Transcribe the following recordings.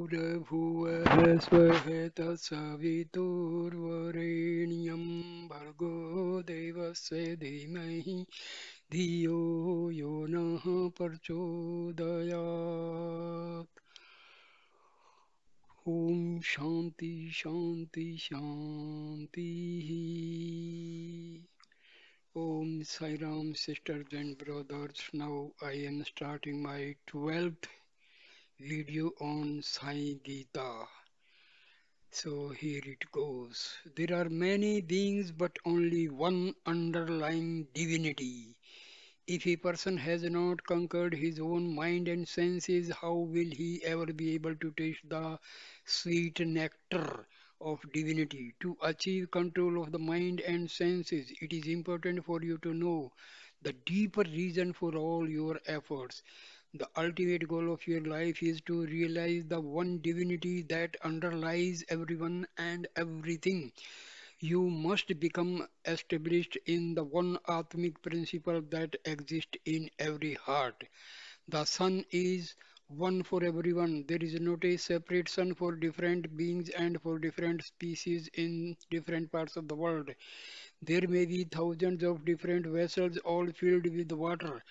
भूर्भुवः स्वः तत्सवितुर्वरेण्यं भर्गो देवस्य धीमहि धियो यो नः प्रचोदयात्. Om Shanti Shanti Shanti. Om Sai Ram, sisters and brothers. Now I am starting my 12th video on Sai Gita. So here it goes. There are many beings but only one underlying divinity. If a person has not conquered his own mind and senses, how will he ever be able to taste the sweet nectar of divinity? To achieve control of the mind and senses, it is important for you to know the deeper reason for all your efforts. The ultimate goal of your life is to realize the one divinity that underlies everyone and everything. You must become established in the one Atmic principle that exists in every heart. The sun is one for everyone. There is not a separate sun for different beings and for different species in different parts of the world. There may be thousands of different vessels all filled with water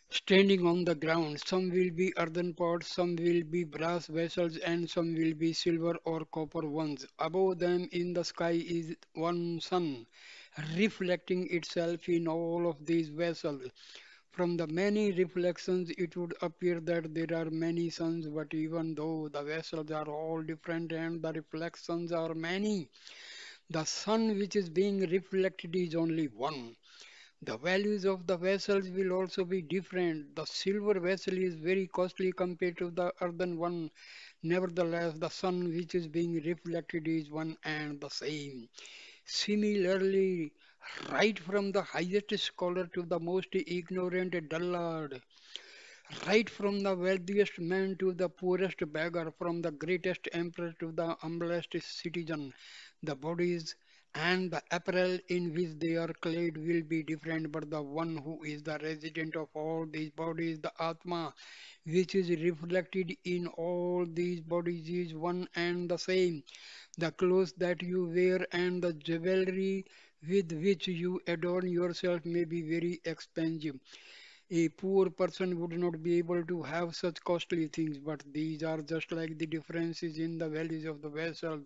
standing on the ground. Some will be earthen pots, some will be brass vessels, and some will be silver or copper ones. Above them in the sky is one sun, reflecting itself in all of these vessels. From the many reflections, it would appear that there are many suns, but even though the vessels are all different and the reflections are many, the sun which is being reflected is only one. The values of the vessels will also be different. The silver vessel is very costly compared to the earthen one. Nevertheless, the sun which is being reflected is one and the same. Similarly, right from the highest scholar to the most ignorant dullard, right from the wealthiest man to the poorest beggar, from the greatest emperor to the humblest citizen, the bodies and the apparel in which they are clad will be different, but the one who is the resident of all these bodies, the Atma, which is reflected in all these bodies, is one and the same. The clothes that you wear and the jewelry with which you adorn yourself may be very expensive. A poor person would not be able to have such costly things, but these are just like the differences in the values of the vessel.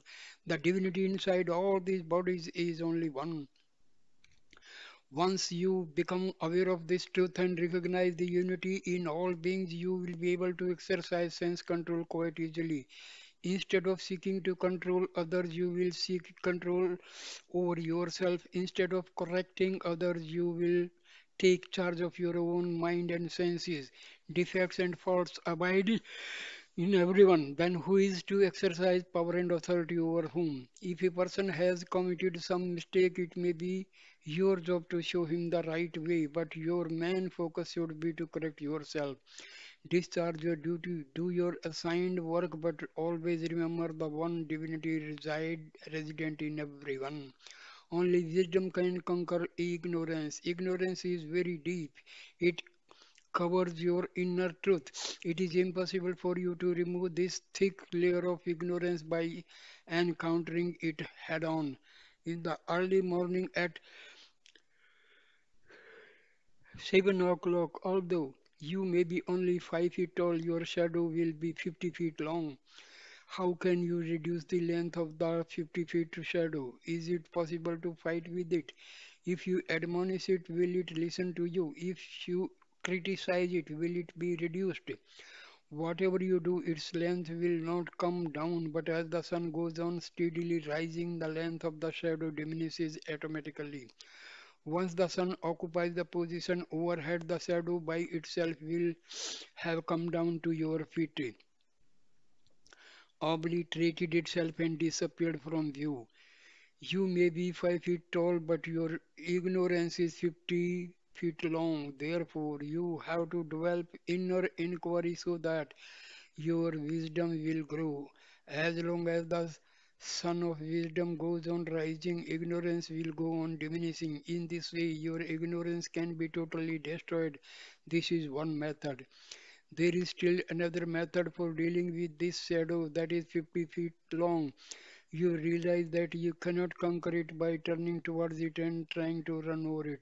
The divinity inside all these bodies is only one. Once you become aware of this truth and recognize the unity in all beings, you will be able to exercise sense control quite easily. Instead of seeking to control others, you will seek control over yourself. Instead of correcting others, you will take charge of your own mind and senses. Defects and faults abide in everyone. Then who is to exercise power and authority over whom? If a person has committed some mistake, it may be your job to show him the right way, but your main focus should be to correct yourself. Discharge your duty, do your assigned work, but always remember the one divinity resident in everyone. Only wisdom can conquer ignorance. Ignorance is very deep. It covers your inner truth. It is impossible for you to remove this thick layer of ignorance by encountering it head on. In the early morning at 7 o'clock, although you may be only 5 feet tall, your shadow will be 50 feet long. How can you reduce the length of the 50 feet shadow? Is it possible to fight with it? If you admonish it, will it listen to you? If you criticize it, will it be reduced? Whatever you do, its length will not come down, but as the sun goes on steadily rising, the length of the shadow diminishes automatically. Once the sun occupies the position overhead, the shadow by itself will have come down to your feet, obliterated itself and disappeared from view. You may be 5 feet tall, but your ignorance is 50 feet long. Therefore, you have to develop inner inquiry so that your wisdom will grow. As long as the sun of wisdom goes on rising, ignorance will go on diminishing. In this way, your ignorance can be totally destroyed. This is one method. There is still another method for dealing with this shadow that is 50 feet long. You realize that you cannot conquer it by turning towards it and trying to run over it.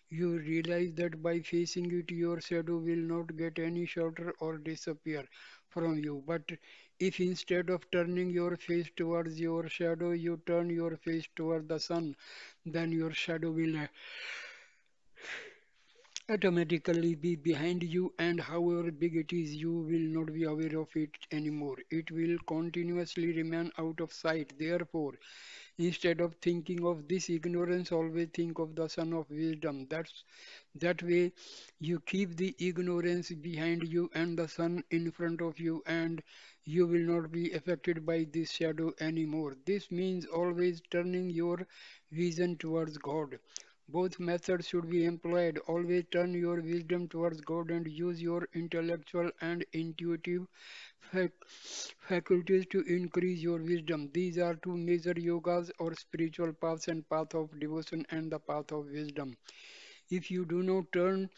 You realize that by facing it, your shadow will not get any shorter or disappear from you. But if instead of turning your face towards your shadow, you turn your face toward the sun, then your shadow will automatically be behind you, and however big it is, you will not be aware of it anymore. It will continuously remain out of sight. Therefore, instead of thinking of this ignorance, always think of the Son of Wisdom. That way you keep the ignorance behind you and the sun in front of you, and you will not be affected by this shadow anymore. This means always turning your vision towards God. Both methods should be employed. Always turn your wisdom towards God and use your intellectual and intuitive fac- faculties to increase your wisdom. These are two major yogas or spiritual paths, and path of devotion and the path of wisdom. If you do not turn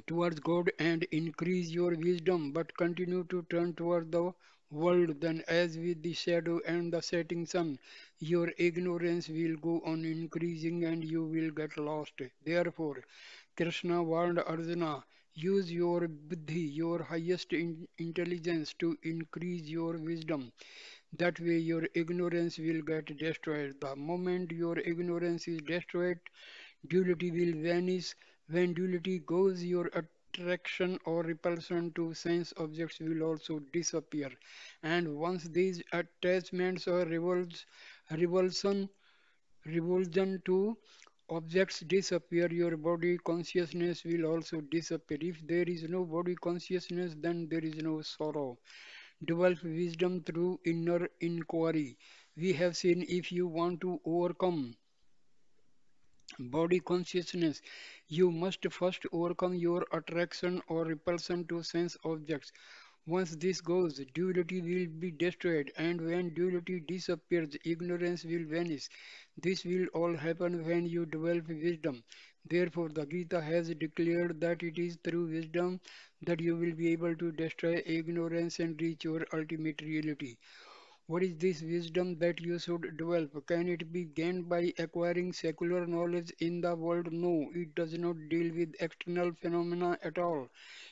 towards God and increase your wisdom, but continue to turn toward the world, then as with the shadow and the setting sun, your ignorance will go on increasing and you will get lost. Therefore, Krishna warned Arjuna, use your buddhi, your highest intelligence, to increase your wisdom. That way your ignorance will get destroyed. The moment your ignorance is destroyed, duality will vanish. When duality goes, your attraction or repulsion to sense objects will also disappear. And once these attachments or revulsion, revulsion to objects disappear, your body consciousness will also disappear. If there is no body consciousness, then there is no sorrow. Develop wisdom through inner inquiry. We have seen if you want to overcome body consciousness, you must first overcome your attraction or repulsion to sense objects. Once this goes, duality will be destroyed, and when duality disappears, ignorance will vanish. This will all happen when you develop wisdom. Therefore, the Gita has declared that it is through wisdom that you will be able to destroy ignorance and reach your ultimate reality. What is this wisdom that you should develop? Can it be gained by acquiring secular knowledge in the world? No, it does not deal with external phenomena at all.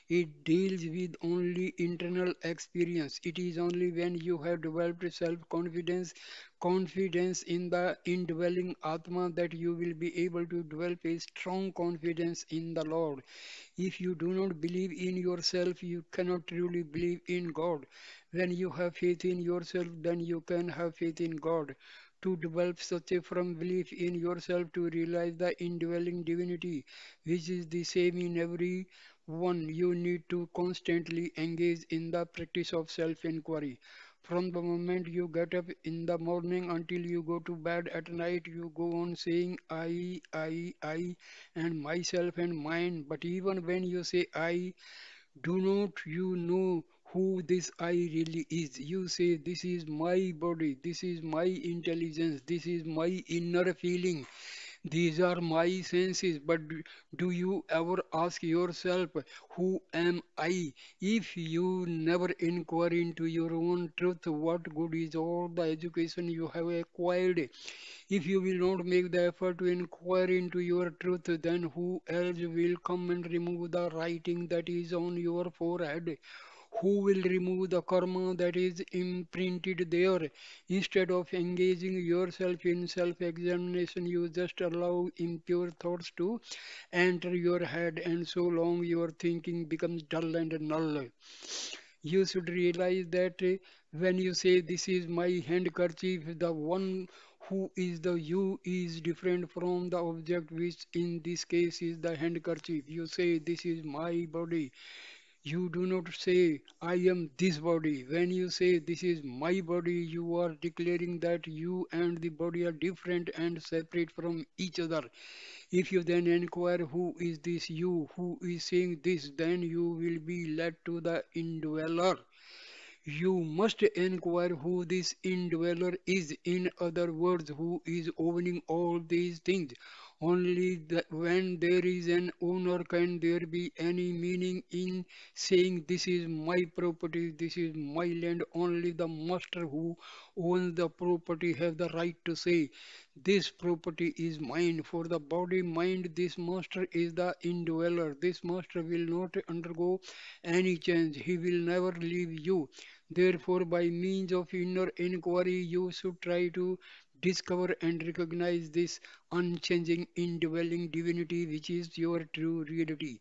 It deals with only internal experience. It is only when you have developed self-confidence, confidence in the indwelling Atma, that you will be able to develop a strong confidence in the Lord. If you do not believe in yourself, you cannot truly believe in God. When you have faith in yourself, then you can have faith in God. To develop such a firm belief in yourself, to realize the indwelling divinity, which is the same in every one, you need to constantly engage in the practice of self-inquiry. From the moment you get up in the morning until you go to bed at night, you go on saying I, and myself and mine. But even when you say I, do not you know who this I really is? You say, this is my body, this is my intelligence, this is my inner feeling, these are my senses. But do you ever ask yourself, who am I? If you never inquire into your own truth, what good is all the education you have acquired? If you will not make the effort to inquire into your truth, then who else will come and remove the writing that is on your forehead? Who will remove the karma that is imprinted there? Instead of engaging yourself in self examination, you just allow impure thoughts to enter your head, and so long your thinking becomes dull and null. You should realize that when you say, this is my handkerchief, the one who is the you is different from the object, which in this case is the handkerchief. You say, this is my body. You do not say, I am this body. When you say, this is my body, you are declaring that you and the body are different and separate from each other. If you then inquire, who is this you, who is saying this, then you will be led to the indweller. You must inquire who this indweller is. In other words, who is owning all these things. When there is an owner can there be any meaning in saying this is my property, this is my land. Only the master who owns the property have the right to say this property is mine. For the body mind, this master is the indweller. This master will not undergo any change. He will never leave you. Therefore, by means of inner inquiry, you should try to discover and recognize this unchanging, indwelling divinity which is your true reality.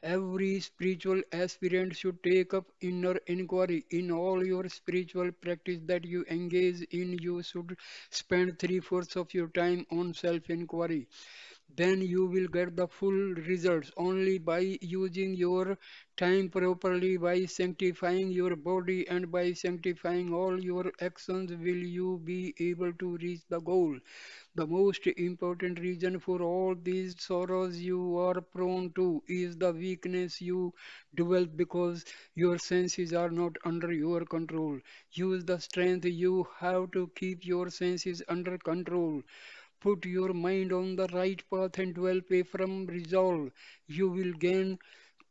Every spiritual aspirant should take up inner inquiry. In all your spiritual practice that you engage in, you should spend three-fourths of your time on self inquiry. Then you will get the full results. Only by using your time properly, by sanctifying your body, and by sanctifying all your actions, will you be able to reach the goal. The most important reason for all these sorrows you are prone to is the weakness you develop because your senses are not under your control. Use the strength you have to keep your senses under control. Put your mind on the right path and develop a firm resolve. You will gain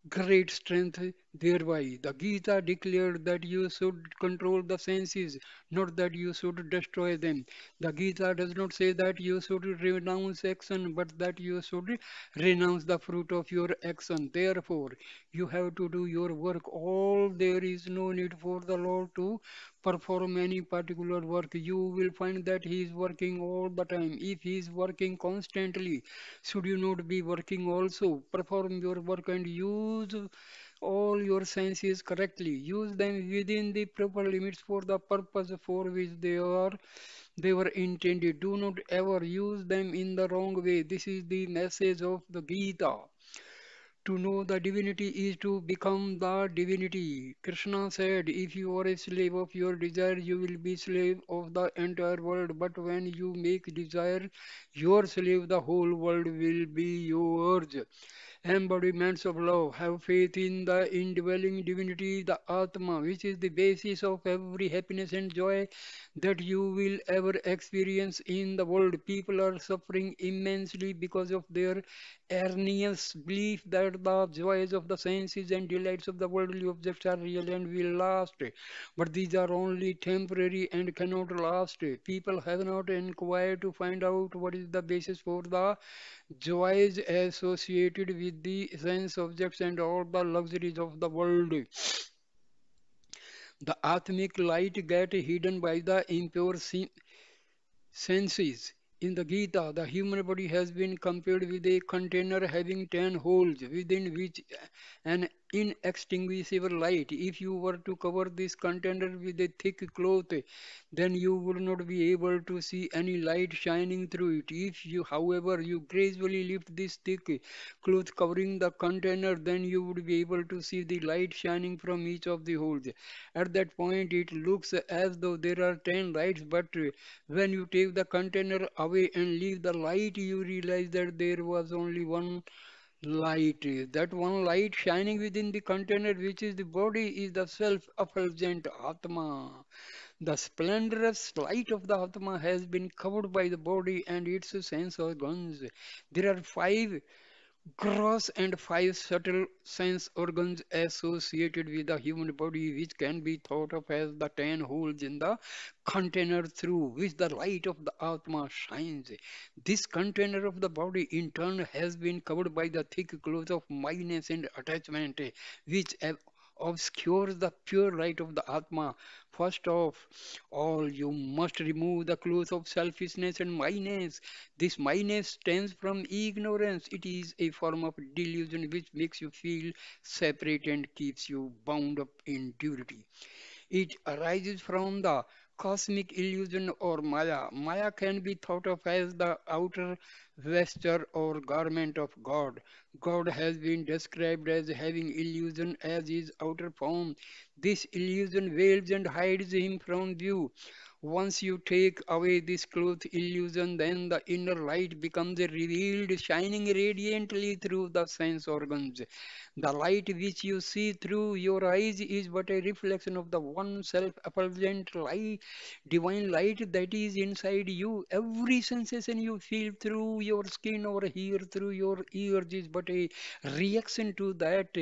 great strength thereby. The Gita declared that you should control the senses, not that you should destroy them. The Gita does not say that you should renounce action, but that you should renounce the fruit of your action. Therefore, you have to do your work. All there is no need for the Lord to perform any particular work. You will find that He is working all the time. If He is working constantly, should you not be working also? Perform your work and use all your senses correctly. Use them within the proper limits for the purpose for which they were intended. Do not ever use them in the wrong way. This is the message of the Gita. To know the divinity is to become the divinity. Krishna said, if you are a slave of your desire, you will be slave of the entire world. But when you make desire your slave, the whole world will be yours. Embodiments of love. Have faith in the indwelling divinity, the Atma, which is the basis of every happiness and joy that you will ever experience in the world. People are suffering immensely because of their erroneous belief that the joys of the senses and delights of the worldly objects are real and will last. But these are only temporary and cannot last. People have not inquired to find out what is the basis for the joys associated with the sense objects and all the luxuries of the world. The Atmic light get hidden by the impure senses. In the Gita, the human body has been compared with a container having 10 holes within which an inextinguishable light. If you were to cover this container with a thick cloth, then you would not be able to see any light shining through it. If you, however, you gradually lift this thick cloth covering the container, then you would be able to see the light shining from each of the holes. At that point, it looks as though there are 10 lights, but when you take the container away and leave the light, you realize that there was only one light. That one light shining within the container, which is the body, is the self-effulgent Atma. The splendorous light of the Atma has been covered by the body and its sense organs. There are five gross and five subtle sense organs associated with the human body, which can be thought of as the 10 holes in the container through which the light of the Atma shines. This container of the body, in turn, has been covered by the thick cloth of minus and attachment, which obscures the pure light of the Atma. First of all, you must remove the cloth of selfishness and minus. This minus stems from ignorance. It is a form of delusion which makes you feel separate and keeps you bound up in duty. It arises from the cosmic illusion or Maya. Maya can be thought of as the outer vesture or garment of God. God has been described as having illusion as his outer form. This illusion veils and hides him from view. Once you take away this cloth illusion, then the inner light becomes revealed, shining radiantly through the sense organs. The light which you see through your eyes is but a reflection of the one self-effulgent light, divine light that is inside you. Every sensation you feel through your skin or hear through your ears is but a reaction to that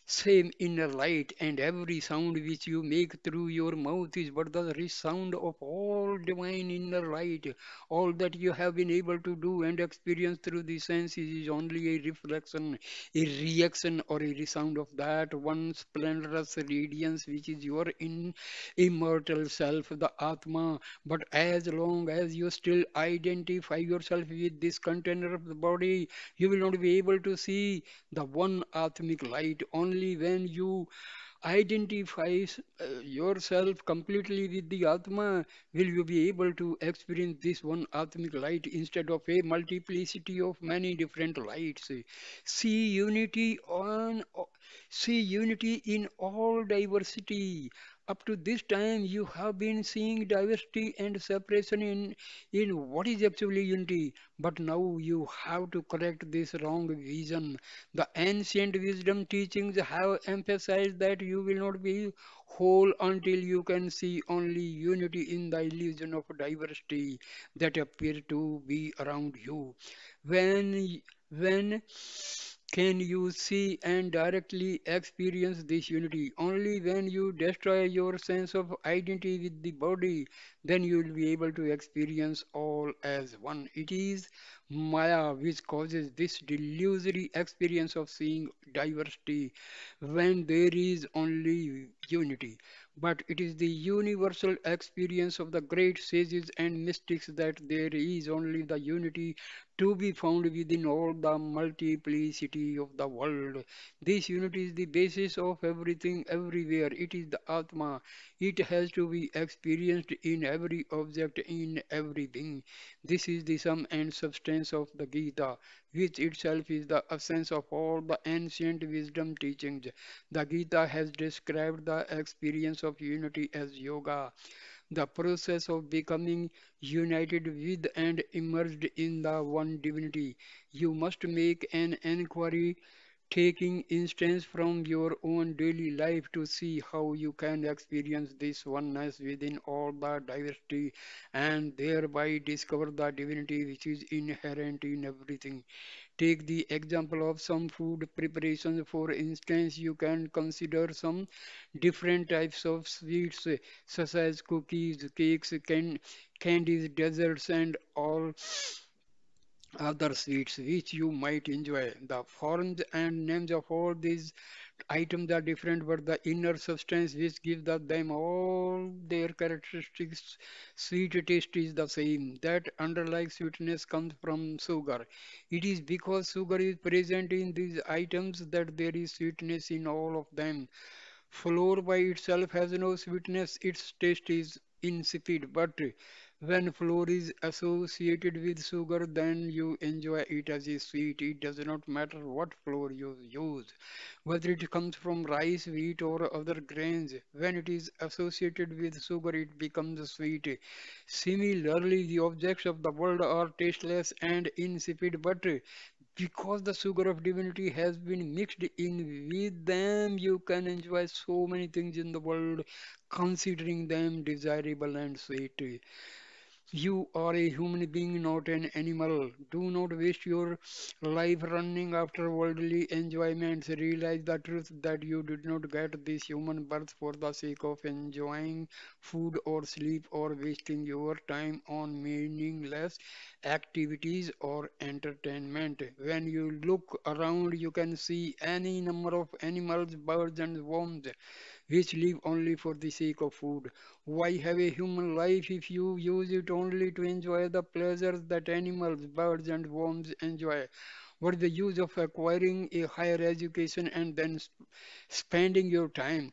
same inner light, and every sound which you make through your mouth is but the resound of all divine inner light. All that you have been able to do and experience through the senses is only a reflection, a reaction, or a resound of that one splendorous radiance which is your immortal self, the Atma. But as long as you still identify yourself with this container of the body, you will not be able to see the one Atmic light. Only when you identify yourself completely with the Atma will you be able to experience this one Atmic light instead of a multiplicity of many different lights. See unity on See unity in all diversity. Up to this time, you have been seeing diversity and separation in what is actually unity. But now you have to correct this wrong vision. The ancient wisdom teachings have emphasized that you will not be whole until you can see only unity in the illusion of diversity that appear to be around you. When can you see and directly experience this unity? Only when you destroy your sense of identity with the body, then you will be able to experience all as one. It is Maya which causes this delusory experience of seeing diversity when there is only unity. But it is the universal experience of the great sages and mystics that there is only the unity to be found within all the multiplicity of the world. This unity is the basis of everything everywhere. It is the Atma. It has to be experienced in every object, in every being. This is the sum and substance of the Gita, which itself is the essence of all the ancient wisdom teachings. The Gita has described the experience of unity as yoga, the process of becoming united with and immersed in the one divinity. You must make an enquiry, taking instance from your own daily life to see how you can experience this oneness within all the diversity and thereby discover the divinity which is inherent in everything. Take the example of some food preparations. For instance, you can consider some different types of sweets, such as cookies, cakes, candies, desserts, and all other sweets which you might enjoy. The forms and names of all these items are different, but the inner substance which gives them all their characteristics, sweet taste is the same. That underlying sweetness comes from sugar. It is because sugar is present in these items that there is sweetness in all of them. Flour by itself has no sweetness, its taste is insipid, but when flour is associated with sugar, then you enjoy it as a sweet. It does not matter what flour you use, whether it comes from rice, wheat, or other grains. When it is associated with sugar, it becomes sweet. Similarly, the objects of the world are tasteless and insipid, but because the sugar of divinity has been mixed in with them, you can enjoy so many things in the world, considering them desirable and sweet. You are a human being, not an animal. Do not waste your life running after worldly enjoyments. Realize the truth that you did not get this human birth for the sake of enjoying food or sleep or wasting your time on meaningless activities or entertainment. When you look around, you can see any number of animals, birds, and worms which live only for the sake of food. Why have a human life if you use it only to enjoy the pleasures that animals, birds, and worms enjoy? What is the use of acquiring a higher education and then spending your time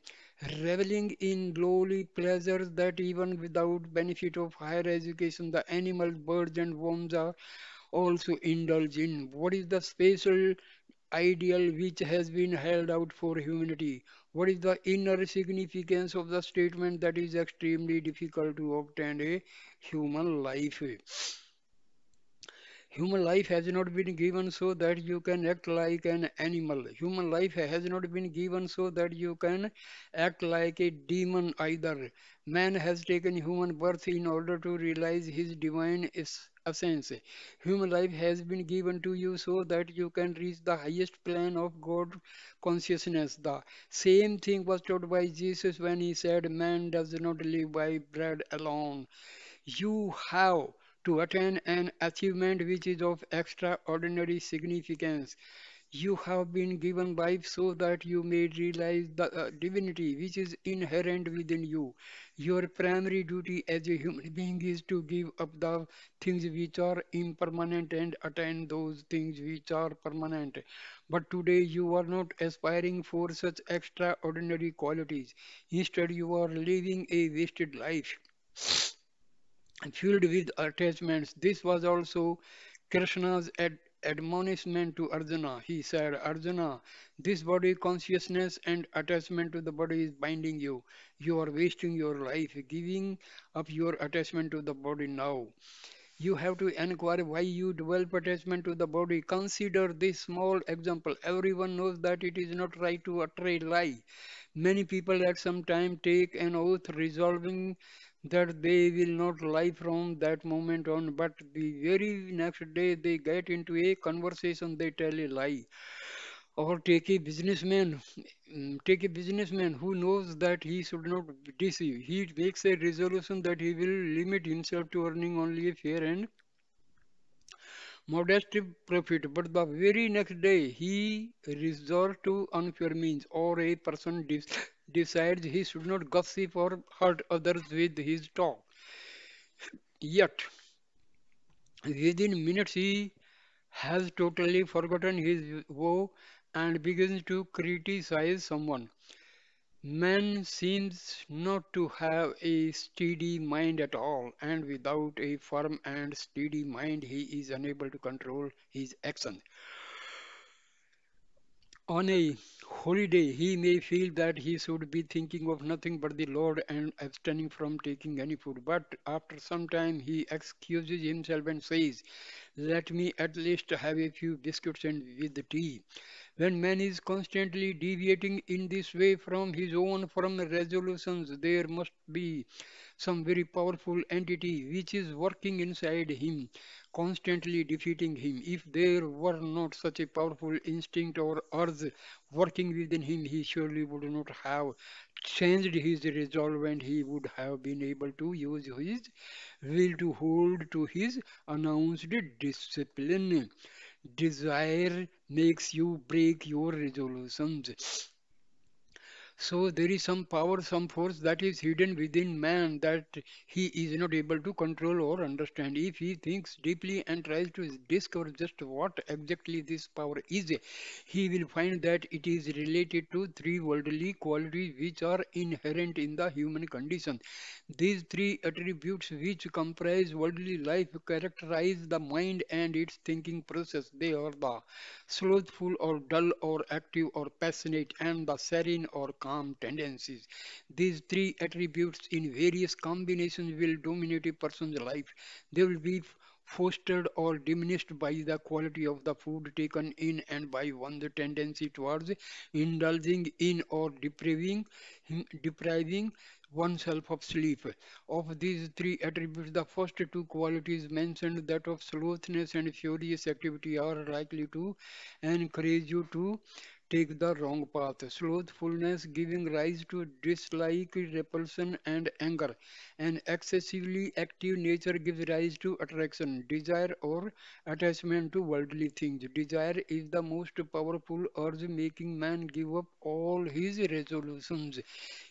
reveling in lowly pleasures that even without benefit of higher education the animals, birds, and worms are also indulge in? What is the special ideal which has been held out for humanity. What is the inner significance of the statement that is extremely difficult to obtain a human life? Human life has not been given so that you can act like an animal. Human life has not been given so that you can act like a demon either. Man has taken human birth in order to realize his divine essence. Human life has been given to you so that you can reach the highest plane of God consciousness. The same thing was taught by Jesus when he said, "Man does not live by bread alone." You have to attain an achievement which is of extraordinary significance. You have been given life so that you may realize the divinity which is inherent within you. Your primary duty as a human being is to give up the things which are impermanent and attain those things which are permanent. But today you are not aspiring for such extraordinary qualities. Instead, you are living a wasted life filled with attachments. This was also Krishna's admonishment to Arjuna. He said, "Arjuna, this body consciousness and attachment to the body is binding you. You are wasting your life, giving up your attachment to the body now. You have to inquire why you develop attachment to the body. Consider this small example. Everyone knows that it is not right to utter a lie. Many people at some time take an oath resolving that they will not lie from that moment on, but the very next day they get into a conversation, they tell a lie. Or take a businessman who knows that he should not deceive. He makes a resolution that he will limit himself to earning only a fair and modest profit, but the very next day he resorts to unfair means, or a person decides he should not gossip or hurt others with his talk. Yet, within minutes he has totally forgotten his woe and begins to criticize someone. Man seems not to have a steady mind at all, and without a firm and steady mind, he is unable to control his actions. On a holy day, he may feel that he should be thinking of nothing but the Lord and abstaining from taking any food. But after some time, he excuses himself and says, "Let me at least have a few biscuits and with the tea." When man is constantly deviating in this way from his own firm resolutions, there must be some very powerful entity which is working inside him, constantly defeating him. If there were not such a powerful instinct or urge working within him, he surely would not have changed his resolve and he would have been able to use his will to hold to his announced discipline. Desire makes you break your resolutions. So there is some power, some force that is hidden within man that he is not able to control or understand. If he thinks deeply and tries to discover just what exactly this power is, he will find that it is related to three worldly qualities which are inherent in the human condition. These three attributes which comprise worldly life characterize the mind and its thinking process. They are the slothful or dull or active or passionate, and the serene or calm tendencies. These three attributes in various combinations will dominate a person's life. They will be fostered or diminished by the quality of the food taken in and by one's tendency towards indulging in or depriving oneself of sleep. Of these three attributes, the first two qualities mentioned, that of slowness and furious activity, are likely to encourage you to take the wrong path. Slothfulness giving rise to dislike, repulsion, and anger. An excessively active nature gives rise to attraction, desire, or attachment to worldly things. Desire is the most powerful urge, making man give up all his resolutions.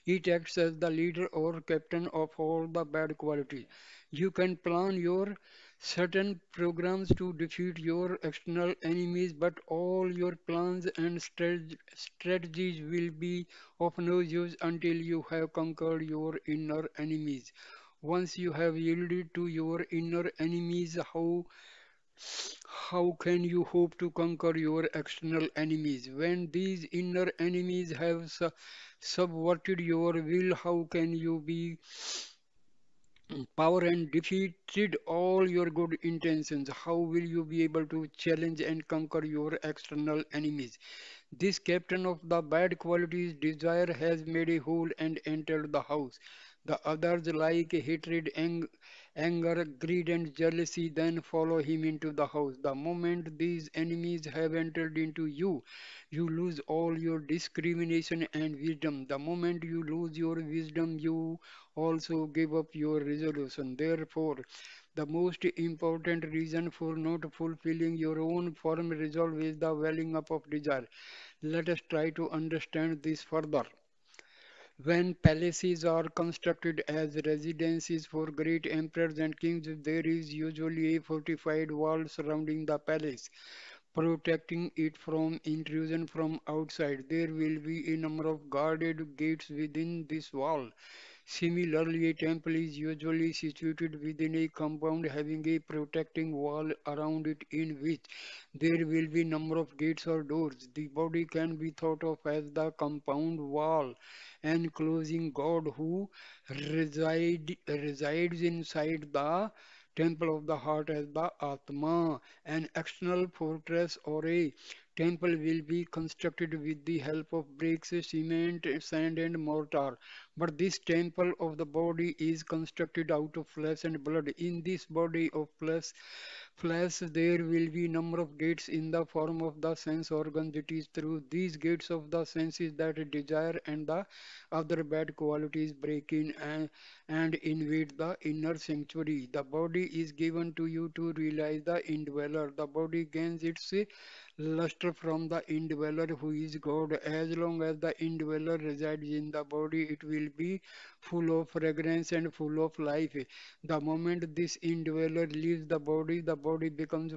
It acts as the leader or captain of all the bad qualities. You can plan your certain programs to defeat your external enemies, but all your plans and strategies will be of no use until you have conquered your inner enemies. Once you have yielded to your inner enemies, how How can you hope to conquer your external enemies? When these inner enemies have subverted your will, how can you be power and defeated all your good intentions? How will you be able to challenge and conquer your external enemies? This captain of the bad qualities, desire, has made a hole and entered the house. The others, like hatred, anger, greed, and jealousy, then follow him into the house. The moment these enemies have entered into you, you lose all your discrimination and wisdom. The moment you lose your wisdom, you also give up your resolution. Therefore, the most important reason for not fulfilling your own firm resolve is the welling up of desire. Let us try to understand this further. When palaces are constructed as residences for great emperors and kings, there is usually a fortified wall surrounding the palace, protecting it from intrusion from outside. There will be a number of guarded gates within this wall. Similarly, a temple is usually situated within a compound having a protecting wall around it in which there will be number of gates or doors. The body can be thought of as the compound wall enclosing God who resides inside the temple of the heart as the Atma. An external fortress or a temple will be constructed with the help of bricks, cement, sand, and mortar. But this temple of the body is constructed out of flesh and blood. In this body of flesh there will be number of gates in the form of the sense organs. It is through these gates of the senses that desire and the other bad qualities break in and invade the inner sanctuary. The body is given to you to realize the indweller. The body gains its luster from the indweller who is God. As long as the indweller resides in the body, it will be full of fragrance and full of life. The moment this indweller leaves the body becomes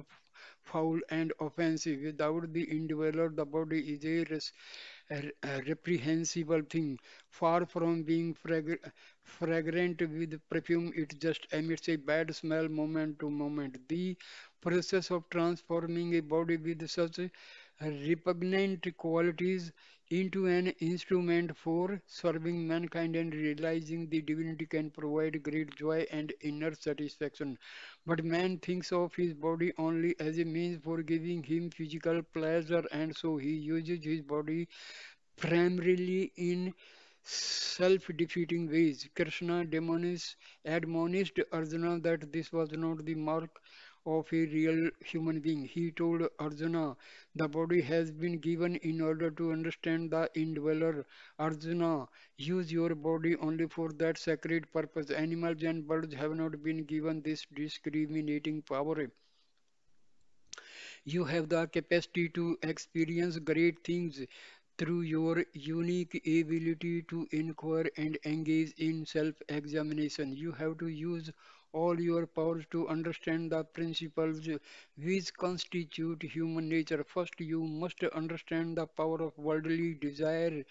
foul and offensive. Without the indweller, the body is a reprehensible thing. Far from being fragrant with perfume, it just emits a bad smell moment to moment. The process of transforming a body with such repugnant qualities into an instrument for serving mankind and realizing the divinity can provide great joy and inner satisfaction. But man thinks of his body only as a means for giving him physical pleasure, and so he uses his body primarily in self-defeating ways. Krishna admonished Arjuna that this was not the mark of a real human being. He told Arjuna, the body has been given in order to understand the indweller. Arjuna, use your body only for that sacred purpose. Animals and birds have not been given this discriminating power. You have the capacity to experience great things through your unique ability to inquire and engage in self examination. You have to use all your powers to understand the principles which constitute human nature. First, you must understand the power of worldly desire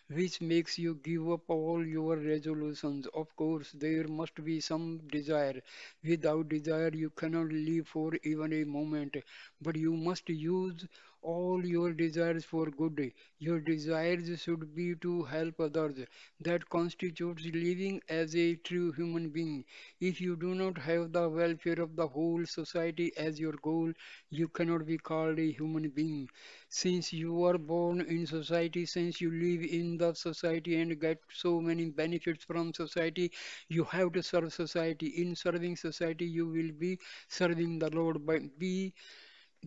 which makes you give up all your resolutions. Of course, there must be some desire. Without desire, you cannot live for even a moment. But you must use all your desires for good. Your desires should be to help others. That constitutes living as a true human being. If you do not have the welfare of the whole society as your goal, you cannot be called a human being. Since you are born in society, since you live in the society and get so many benefits from society, you have to serve society. In serving society, you will be serving the Lord. But be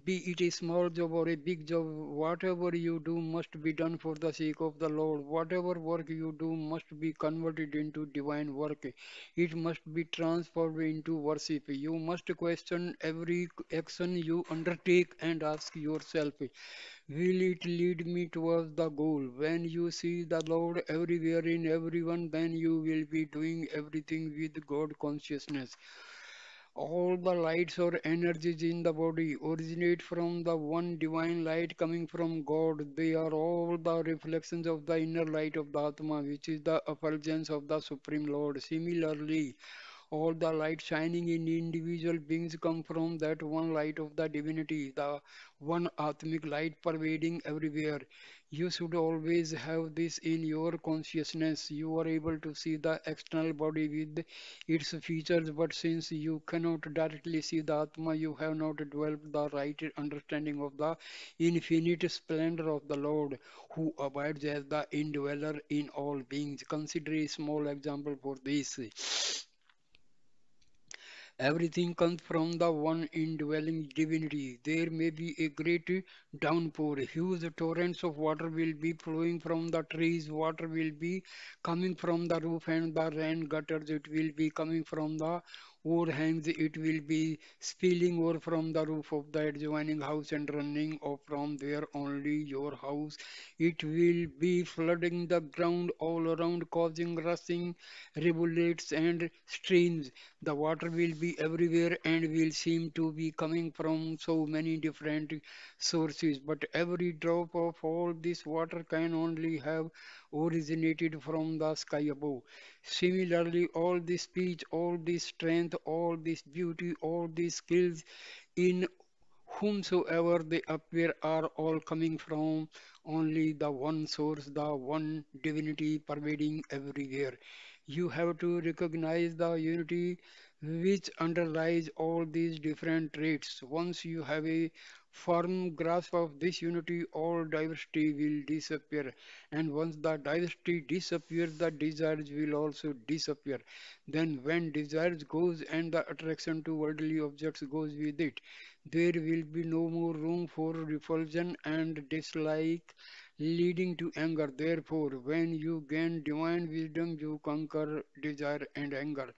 it a small job or a big job, whatever you do must be done for the sake of the Lord. Whatever work you do must be converted into divine work. It must be transformed into worship. You must question every action you undertake and ask yourself, will it lead me towards the goal? When you see the Lord everywhere in everyone, then you will be doing everything with God consciousness. All the lights or energies in the body originate from the one divine light coming from God. They are all the reflections of the inner light of the Atma, which is the effulgence of the Supreme Lord. Similarly, All the light shining in individual beings come from that one light of the divinity, the one Atmic light pervading everywhere. You should always have this in your consciousness. You are able to see the external body with its features, but since you cannot directly see the Atma, you have not developed the right understanding of the infinite splendor of the Lord, who abides as the indweller in all beings. Consider a small example for this. Everything comes from the one indwelling divinity. There may be a great downpour. Huge torrents of water will be flowing from the trees. Water will be coming from the roof and the rain gutters. It will be coming from the overhangs. It will be spilling over from the roof of the adjoining house and running off from there only your house. It will be flooding the ground all around, causing rushing rivulets and streams. The water will be everywhere and will seem to be coming from so many different sources, but every drop of all this water can only have originated from the sky above. Similarly, all this speech, all this strength, all this beauty, all these skills in whomsoever they appear are all coming from only the one source, the one divinity pervading everywhere. You have to recognize the unity which underlies all these different traits. Once you have a firm grasp of this unity, all diversity will disappear. And once the diversity disappears, the desires will also disappear. Then when desires goes and the attraction to worldly objects goes with it, there will be no more room for repulsion and dislike leading to anger. Therefore, when you gain divine wisdom, you conquer desire and anger.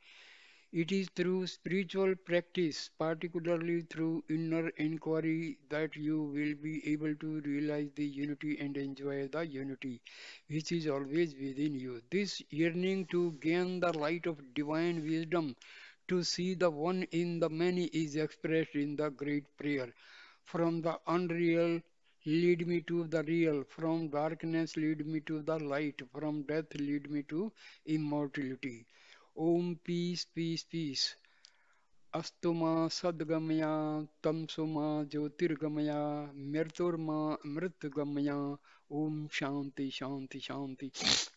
It is through spiritual practice, particularly through inner inquiry, that you will be able to realize the unity and enjoy the unity which is always within you. This yearning to gain the light of divine wisdom, to see the one in the many, is expressed in the great prayer. From the unreal, lead me to the real. From darkness, lead me to the light. From death, lead me to immortality. Om peace, peace, peace. Astuma sadgamaya tamsuma jyotirgamaya mriturma mritgamaya. Om shanti, shanti, shanti.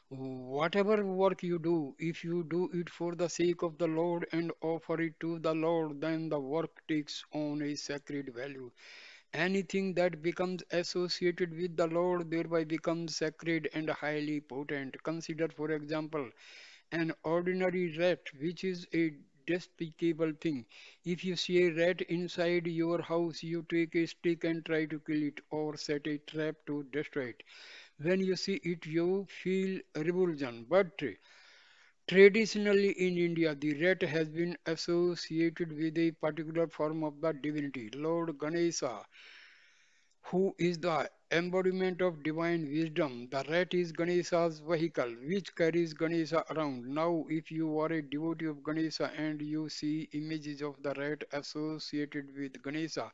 Whatever work you do, if you do it for the sake of the Lord and offer it to the Lord, then the work takes on a sacred value. Anything that becomes associated with the Lord thereby becomes sacred and highly potent. Consider, for example, an ordinary rat, which is a despicable thing. If you see a rat inside your house, you take a stick and try to kill it or set a trap to destroy it. When you see it, you feel revulsion. But traditionally in India, the rat has been associated with a particular form of the divinity, Lord Ganesha, who is the embodiment of divine wisdom. The rat is Ganesha's vehicle, which carries Ganesha around. Now, if you are a devotee of Ganesha and you see images of the rat associated with Ganesha,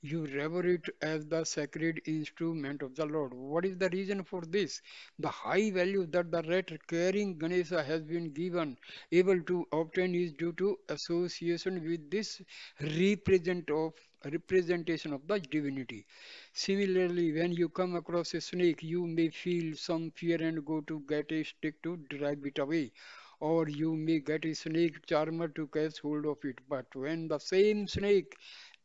you revere it as the sacred instrument of the Lord. What is the reason for this? The high value that the rat carrying Ganesha has been given, able to obtain is due to association with this represent of representation of the divinity. Similarly, when you come across a snake, you may feel some fear and go to get a stick to drive it away. Or you may get a snake charmer to catch hold of it. But when the same snake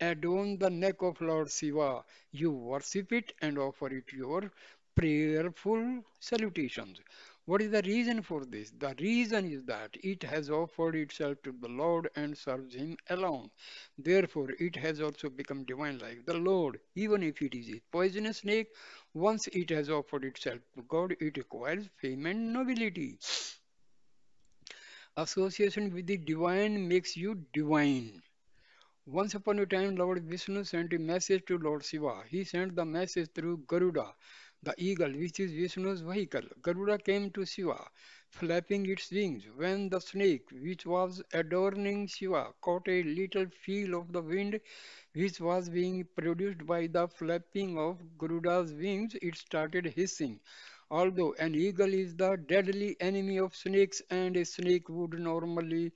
adorns the neck of Lord Shiva, you worship it and offer it your prayerful salutations. What is the reason for this? The reason is that it has offered itself to the Lord and serves Him alone. Therefore, it has also become divine like the Lord. Even if it is a poisonous snake, once it has offered itself to God, it acquires fame and nobility. Association with the divine makes you divine. Once upon a time, Lord Vishnu sent a message to Lord Shiva. He sent the message through Garuda, the eagle, which is Vishnu's vehicle. Garuda came to Shiva, flapping its wings. When the snake, which was adorning Shiva, caught a little feel of the wind which was being produced by the flapping of Garuda's wings, it started hissing. Although an eagle is the deadly enemy of snakes, and a snake would normally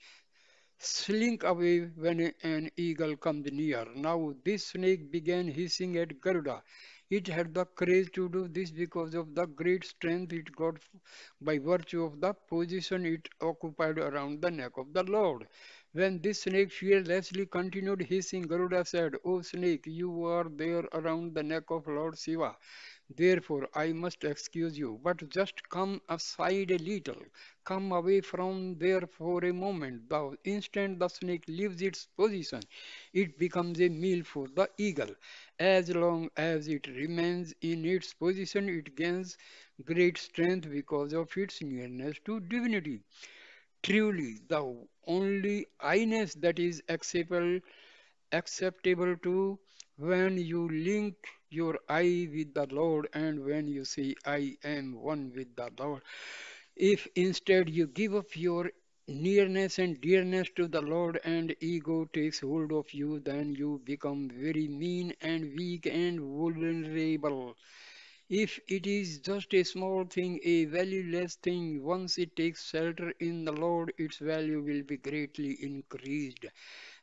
slink away when an eagle comes near. Now this snake began hissing at Garuda. It had the courage to do this because of the great strength it got by virtue of the position it occupied around the neck of the Lord. When this snake fearlessly continued hissing, Garuda said, "O snake, you are there around the neck of Lord Shiva. Therefore, I must excuse you, but just come aside a little. Come away from there for a moment. The instant the snake leaves its position, it becomes a meal for the eagle. As long as it remains in its position, it gains great strength because of its nearness to divinity. Truly, the only I-ness that is acceptable to when you link your I with the Lord and when you say, I am one with the Lord. If instead you give up your nearness and dearness to the Lord and ego takes hold of you, then you become very mean and weak and vulnerable. If it is just a small thing, a valueless thing, once it takes shelter in the Lord, its value will be greatly increased.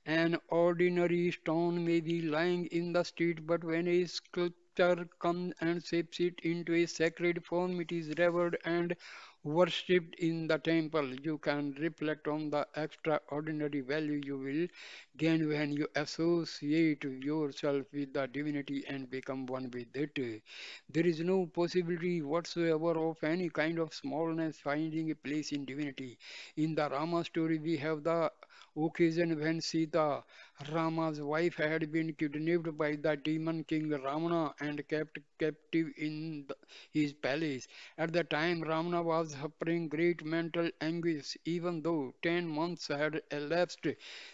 An ordinary stone may be lying in the street, but when a sculptor comes and shapes it into a sacred form, it is revered and worshipped in the temple. You can reflect on the extraordinary value you will gain when you associate yourself with the divinity and become one with it. There is no possibility whatsoever of any kind of smallness finding a place in divinity. In the Rama story, we have the occasion when Sita, Rama's wife, had been kidnapped by the demon king Ramana and kept captive in his palace. At the time, Ramana was suffering great mental anguish, even though 10 months had elapsed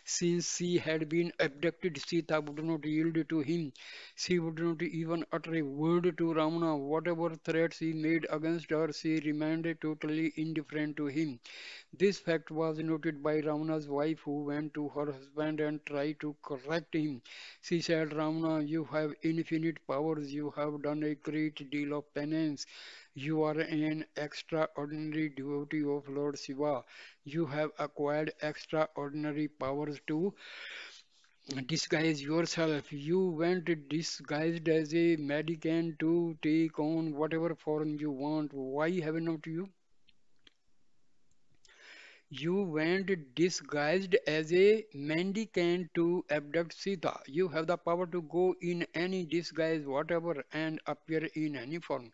since she had been abducted. Sita would not yield to him. She would not even utter a word to Ramana. Whatever threats he made against her, she remained totally indifferent to him. This fact was noted by Ramana's wife, who went to her husband and tried to correct him. She said, Ramana, you have infinite powers. You have done a great deal of penance. You are an extraordinary devotee of Lord Shiva. You have acquired extraordinary powers to disguise yourself. You went disguised as a mendicant to take on whatever form you want. Why haven't you? You went disguised as a mendicant to abduct Sita. You have the power to go in any disguise, whatever, and appear in any form.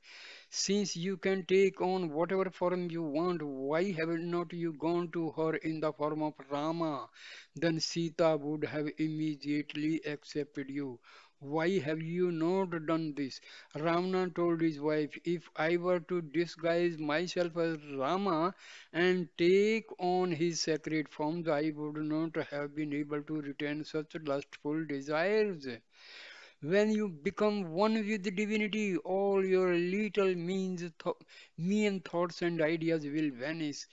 Since you can take on whatever form you want, why have not you gone to her in the form of Rama? Then Sita would have immediately accepted you. Why have you not done this? Ravana told his wife, if I were to disguise myself as Rama and take on his sacred forms, I would not have been able to retain such lustful desires. When you become one with the divinity, all your little mean thoughts and ideas will vanish.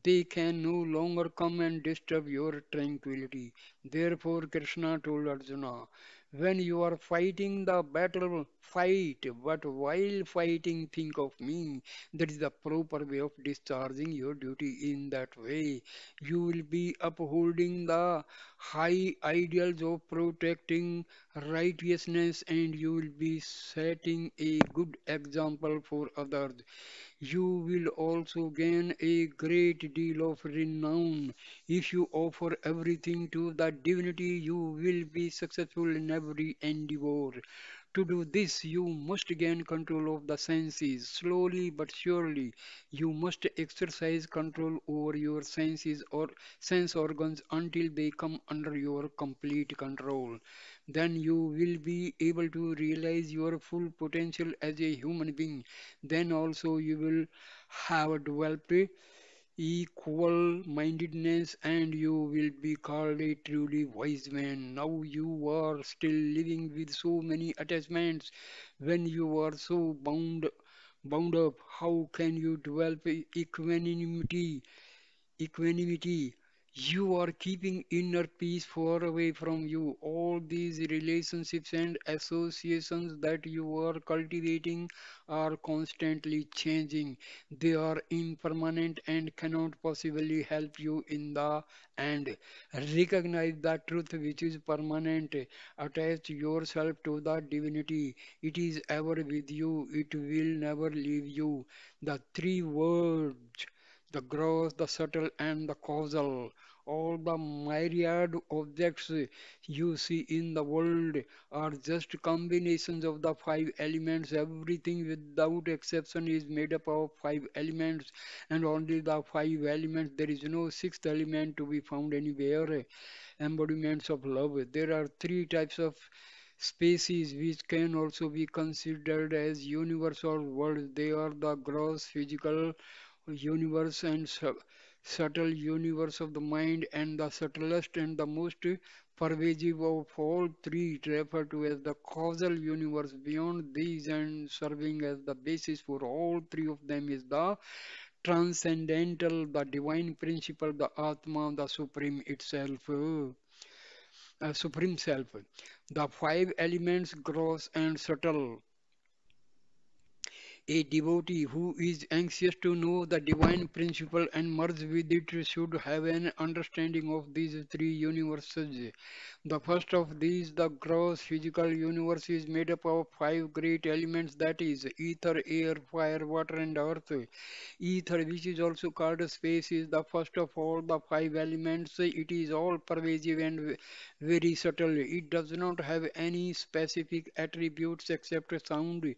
They can no longer come and disturb your tranquility. Therefore, Krishna told Arjuna, when you are fighting the battle, fight, but while fighting, think of me. That is the proper way of discharging your duty. In that way, you will be upholding the high ideals of protecting righteousness, and you will be setting a good example for others. You will also gain a great deal of renown. If you offer everything to the divinity, you will be successful in every endeavor. To do this, you must gain control of the senses. Slowly but surely, you must exercise control over your senses or sense organs until they come under your complete control. Then you will be able to realize your full potential as a human being. Then also you will have developed equal mindedness and you will be called a truly wise man. Now you are still living with so many attachments. When you are so bound up, how can you develop equanimity? Equanimity. You are keeping inner peace far away from you. All these relationships and associations that you are cultivating are constantly changing. They are impermanent and cannot possibly help you in the end. Recognize the truth which is permanent. Attach yourself to the divinity. It is ever with you. It will never leave you. The three words, the gross, the subtle, and the causal. All the myriad objects you see in the world are just combinations of the five elements. Everything without exception is made up of five elements, and only the five elements. There is no sixth element to be found anywhere. Embodiments of love. There are three types of species which can also be considered as universal worlds. They are the gross physical universe and subtle universe of the mind, and the subtlest and the most pervasive of all three referred to as the causal universe. Beyond these and serving as the basis for all three of them is the transcendental, the divine principle, the Atma, the supreme itself, supreme self. The five elements, gross and subtle. A devotee who is anxious to know the divine principle and merge with it should have an understanding of these three universes. The first of these, the gross physical universe, is made up of five great elements, that is, ether, air, fire, water, and earth. Ether, which is also called space, is the first of all the five elements. It is all pervasive and very subtle. It does not have any specific attributes except sound.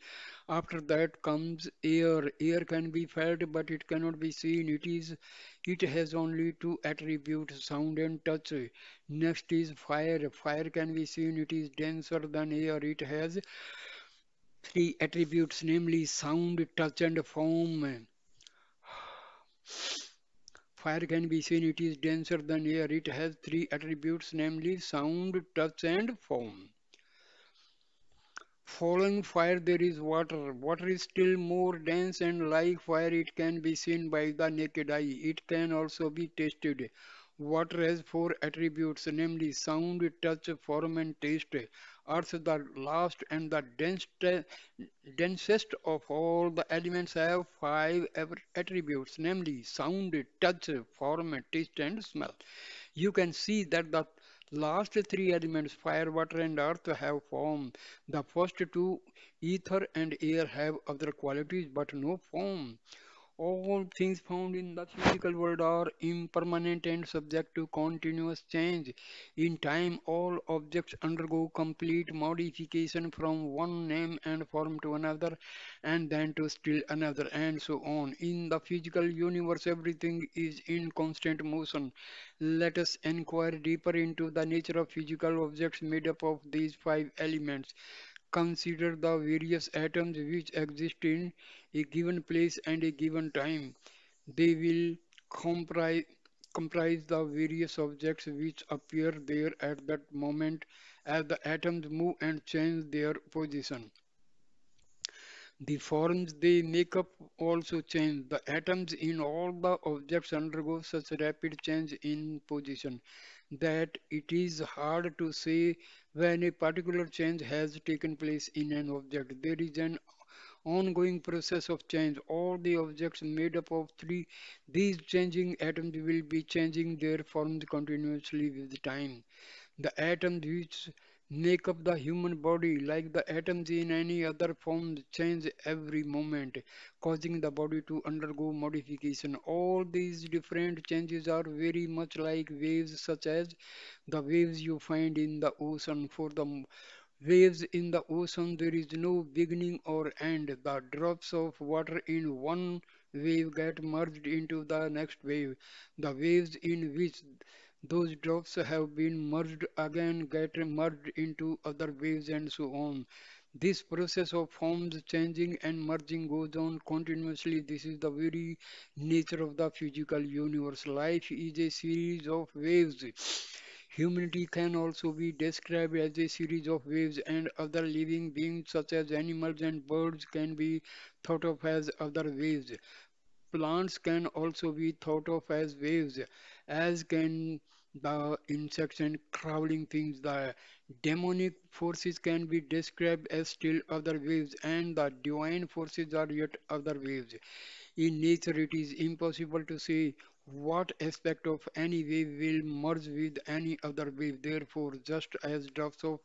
After that comes air. Air can be felt, but it cannot be seen. It has only two attributes, sound and touch. Next is fire. Fire can be seen. It is denser than air. It has three attributes, namely sound, touch, and form. Fire can be seen. It is denser than air. It has three attributes, namely sound, touch, and form. Following fire, there is water. Water is still more dense, and like fire, it can be seen by the naked eye. It can also be tasted. Water has four attributes, namely sound, touch, form, and taste. Earth, the last and the densest of all the elements, have five attributes, namely sound, touch, form, taste, and smell. You can see that the last three elements, fire, water, and earth, have form. The first two, ether and air, have other qualities but no form. All things found in the physical world are impermanent and subject to continuous change. In time, all objects undergo complete modification from one name and form to another, and then to still another, and so on. In the physical universe, everything is in constant motion. Let us inquire deeper into the nature of physical objects made up of these five elements. Consider the various atoms which exist in a given place and a given time. They will comprise, comprise the various objects which appear there at that moment. As the atoms move and change their position, the forms they make up also change. The atoms in all the objects undergo such rapid change in position that it is hard to say when a particular change has taken place in an object. There is an ongoing process of change. All the objects made up of three, these changing atoms will be changing their forms continuously with time. The atoms which make up the human body, like the atoms in any other form, change every moment, causing the body to undergo modification. All these different changes are very much like waves, such as the waves you find in the ocean. For the waves in the ocean, there is no beginning or end. The drops of water in one wave get merged into the next wave. The waves in which those drops have been merged again get merged into other waves, and so on. This process of forms changing and merging goes on continuously. This is the very nature of the physical universe. Life is a series of waves. Humanity can also be described as a series of waves, and other living beings such as animals and birds can be thought of as other waves. plants can also be thought of as waves, as can the insects and crawling things. The demonic forces can be described as still other waves, and the divine forces are yet other waves. In nature, it is impossible to say what aspect of any wave will merge with any other wave. Therefore, just as drops of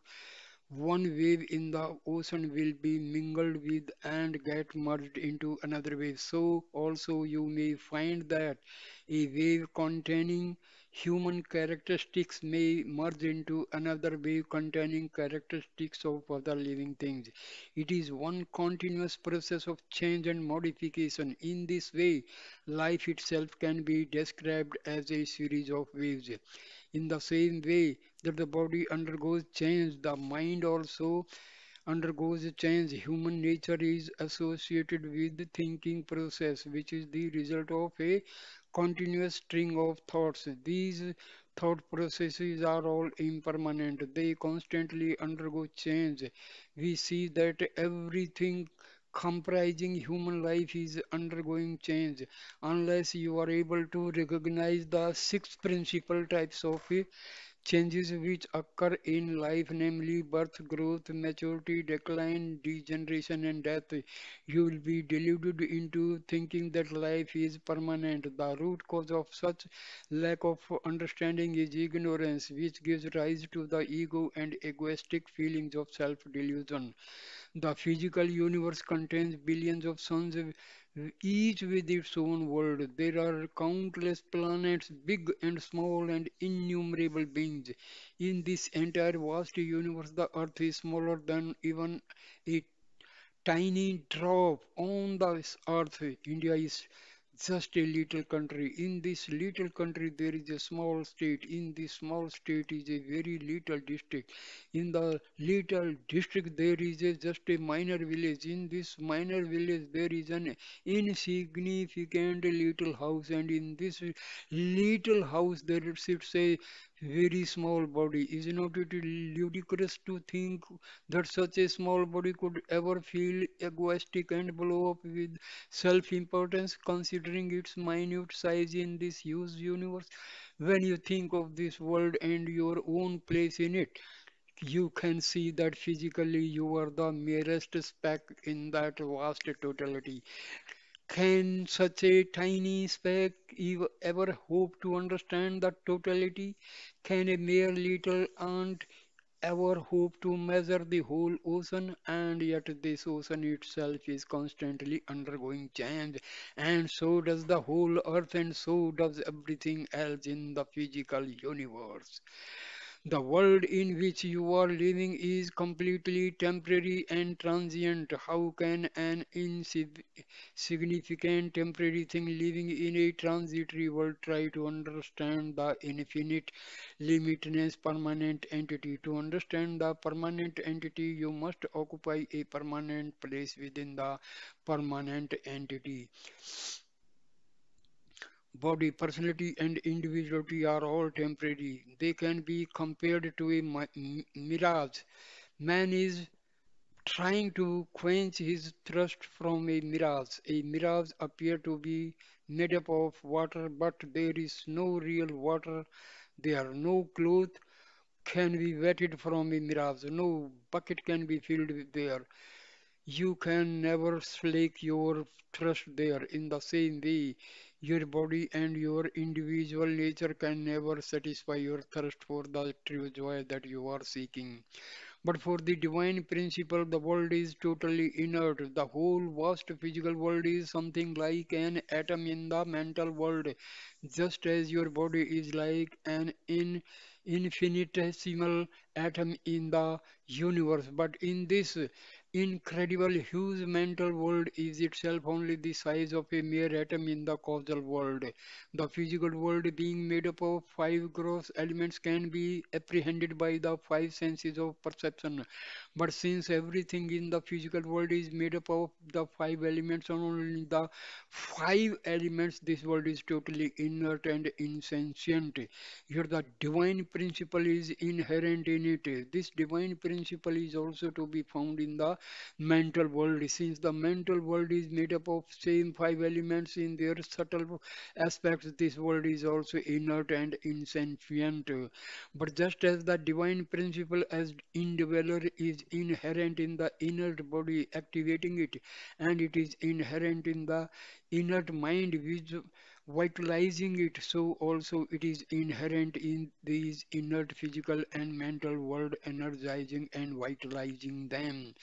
one wave in the ocean will be mingled with and get merged into another wave, so also you may find that a wave containing human characteristics may merge into another wave containing characteristics of other living things. It is one continuous process of change and modification. In this way, life itself can be described as a series of waves. In the same way that the body undergoes change, the mind also undergoes a change. Human nature is associated with the thinking process, which is the result of a continuous string of thoughts. These thought processes are all impermanent, they constantly undergo change. We see that everything comprising human life is undergoing change unless you are able to recognize the six principal types of changes which occur in life, namely birth, growth, maturity, decline, degeneration, and death. You will be deluded into thinking that life is permanent. The root cause of such lack of understanding is ignorance, which gives rise to the ego and egoistic feelings of self delusion. The physical universe contains billions of suns, each with its own world. There are countless planets, big and small, and innumerable beings. In this entire vast universe, the Earth is smaller than even a tiny drop on this earth. India is just a little country. In this little country, there is a small state. In this small state is a very little district. In the little district, there is just a minor village. In this minor village, there is an insignificant little house, and in this little house, there sits a very small body. Is not it ludicrous to think that such a small body could ever feel egoistic and blow up with self-importance considering its minute size in this huge universe? When you think of this world and your own place in it, you can see that physically you are the merest speck in that vast totality. Can such a tiny speck ever hope to understand the totality? Can a mere little ant ever hope to measure the whole ocean? And yet this ocean itself is constantly undergoing change, and so does the whole earth, and so does everything else in the physical universe. The world in which you are living is completely temporary and transient. How can an insignificant temporary thing living in a transitory world try to understand the infinite, limitless, permanent entity? To understand the permanent entity, you must occupy a permanent place within the permanent entity. Body, personality, and individuality are all temporary. They can be compared to a mirage. Man is trying to quench his thirst from a mirage. A mirage appears to be made up of water, but there is no real water. There are no clothes can be wetted from a mirage. No bucket can be filled with there. You can never slake your thirst there. In the same way, your body and your individual nature can never satisfy your thirst for the true joy that you are seeking. But for the divine principle, the world is totally inert. The whole vast physical world is something like an atom in the mental world, just as your body is like an infinitesimal atom in the universe. But in this incredible huge mental world is itself only the size of a mere atom in the causal world. The physical world, being made up of five gross elements, can be apprehended by the five senses of perception. But since everything in the physical world is made up of the five elements, and only the five elements, this world is totally inert and insentient. Here, the divine principle is inherent in it. This divine principle is also to be found in the mental world. Since the mental world is made up of same five elements in their subtle aspects, this world is also inert and insentient. But just as the divine principle as indweller is inherent in the inert body, activating it, and it is inherent in the inert mind, which vitalizing it, so also it is inherent in these inert physical and mental world, energizing and vitalizing them.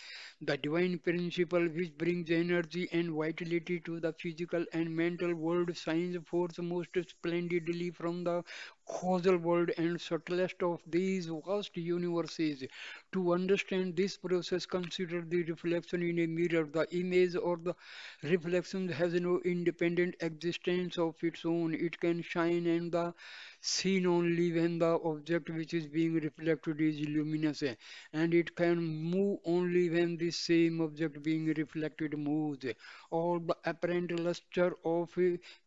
The divine principle which brings energy and vitality to the physical and mental world shines forth most splendidly from the causal world and subtlest of these vast universes. To understand this process, consider the reflection in a mirror. The image or the reflection has no independent existence of its own. It can shine and the seen only when the object which is being reflected is luminous, and it can move only when the same object being reflected moves. All the apparent luster of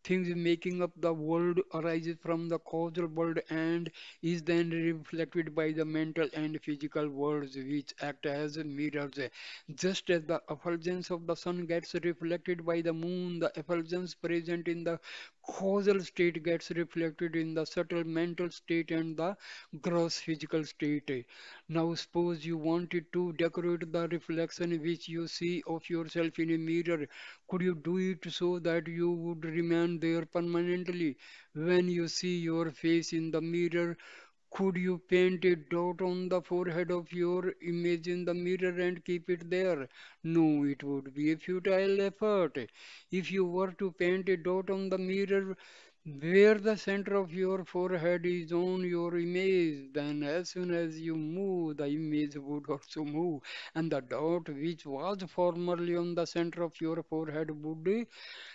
things making up the world arises from the causal world and is then reflected by the mental and physical worlds which act as mirrors. Just as the effulgence of the sun gets reflected by the moon, the effulgence present in the causal state gets reflected in the subtle mental state and the gross physical state. Now, suppose you wanted to decorate the reflection which you see of yourself in a mirror. Could you do it so that you would remain there permanently? When you see your face in the mirror, could you paint a dot on the forehead of your image in the mirror and keep it there? No, it would be a futile effort. If you were to paint a dot on the mirror where the center of your forehead is on your image, then as soon as you move, the image would also move, and the dot which was formerly on the center of your forehead would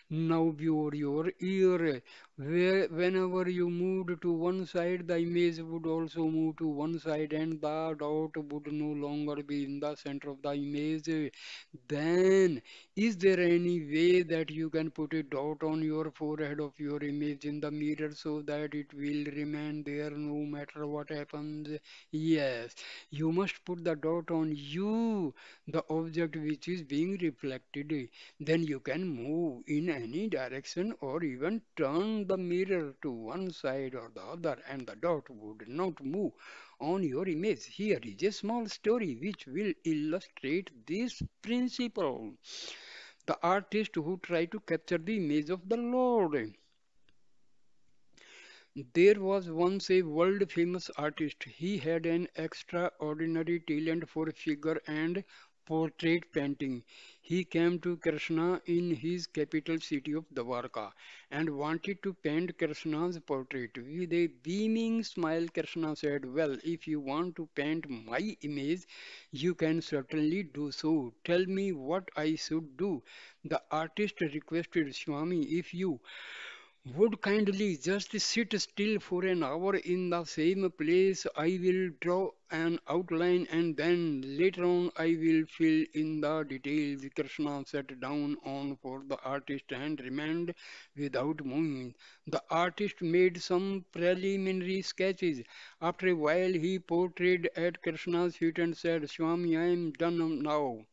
now before your ear. Whenever you moved to one side, the image would also move to one side, and the dot would no longer be in the center of the image. Then, is there any way that you can put a dot on your forehead of your image in the mirror so that it will remain there no matter what happens? Yes, you must put the dot on you, the object which is being reflected. Then you can move in any direction or even turn the mirror to one side or the other, and the dot would not move on your image. Here is a small story which will illustrate this principle. The artist who tried to capture the image of the Lord. There was once a world famous artist. He had an extraordinary talent for figure and portrait painting. He came to Krishna in his capital city of Dwarka and wanted to paint Krishna's portrait. With a beaming smile, Krishna said, "Well, if you want to paint my image, you can certainly do so. Tell me what I should do." The artist requested, "Swami, if you would kindly just sit still for an hour in the same place. I will draw an outline and then later on I will fill in the details." Krishna sat down on for the artist and remained without moving. The artist made some preliminary sketches. After a while he portrayed at Krishna's feet and said, "Swami, I am done now."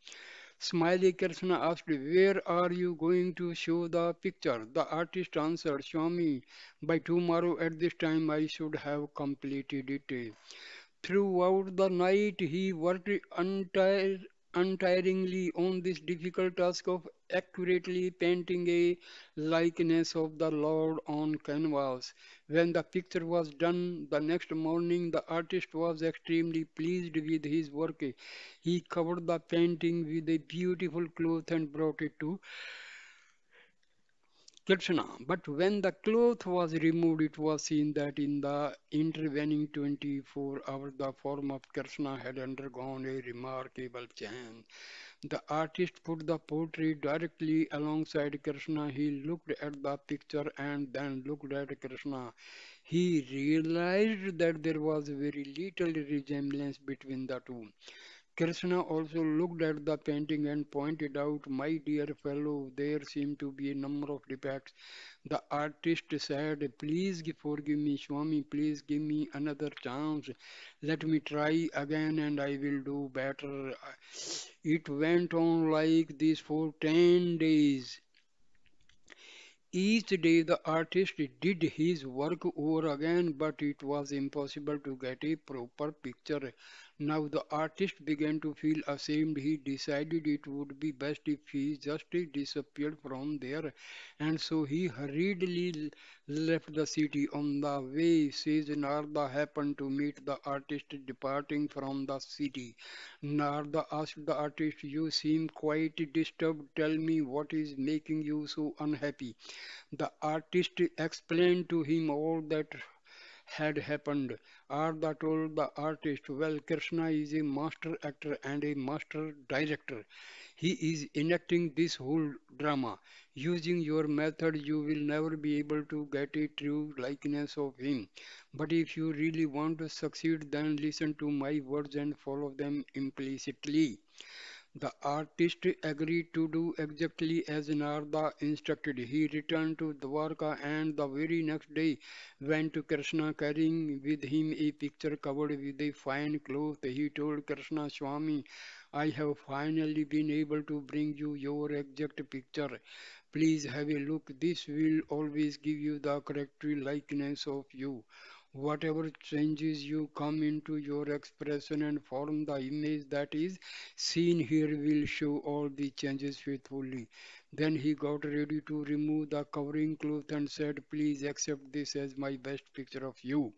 Smiley Krishna asked, "Where are you going to show the picture?" The artist answered, "Swami, by tomorrow at this time I should have completed it." Throughout the night he worked untiringly on this difficult task of accurately painting a likeness of the Lord on canvas. When the picture was done the next morning, the artist was extremely pleased with his work. He covered the painting with a beautiful cloth and brought it to Krishna. But when the cloth was removed, it was seen that in the intervening 24 hours, the form of Krishna had undergone a remarkable change. The artist put the portrait directly alongside Krishna. He looked at the picture and then looked at Krishna. He realized that there was very little resemblance between the two. Krishna also looked at the painting and pointed out, my dear fellow, there seem to be a number of defects. The artist said, please forgive me, Swami, please give me another chance. Let me try again and I will do better. It went on like this for 10 days. Each day the artist did his work over again, but it was impossible to get a proper picture. Now the artist began to feel ashamed. He decided it would be best if he just disappeared from there. And so he hurriedly left the city. On the way, says Narada happened to meet the artist departing from the city. Narada asked the artist, you seem quite disturbed. Tell me what is making you so unhappy. The artist explained to him all that had happened. Arda told the artist, well, Krishna is a master actor and a master director. He is enacting this whole drama. Using your method, you will never be able to get a true likeness of him. But if you really want to succeed, then listen to my words and follow them implicitly. The artist agreed to do exactly as Narada instructed. He returned to Dwarka and the very next day went to Krishna carrying with him a picture covered with a fine cloth. He told Krishna, Swami, I have finally been able to bring you your exact picture. Please have a look. This will always give you the correct likeness of you. Whatever changes you come into your expression and form, the image that is seen here will show all the changes faithfully. Then he got ready to remove the covering cloth and said, please accept this as my best picture of you.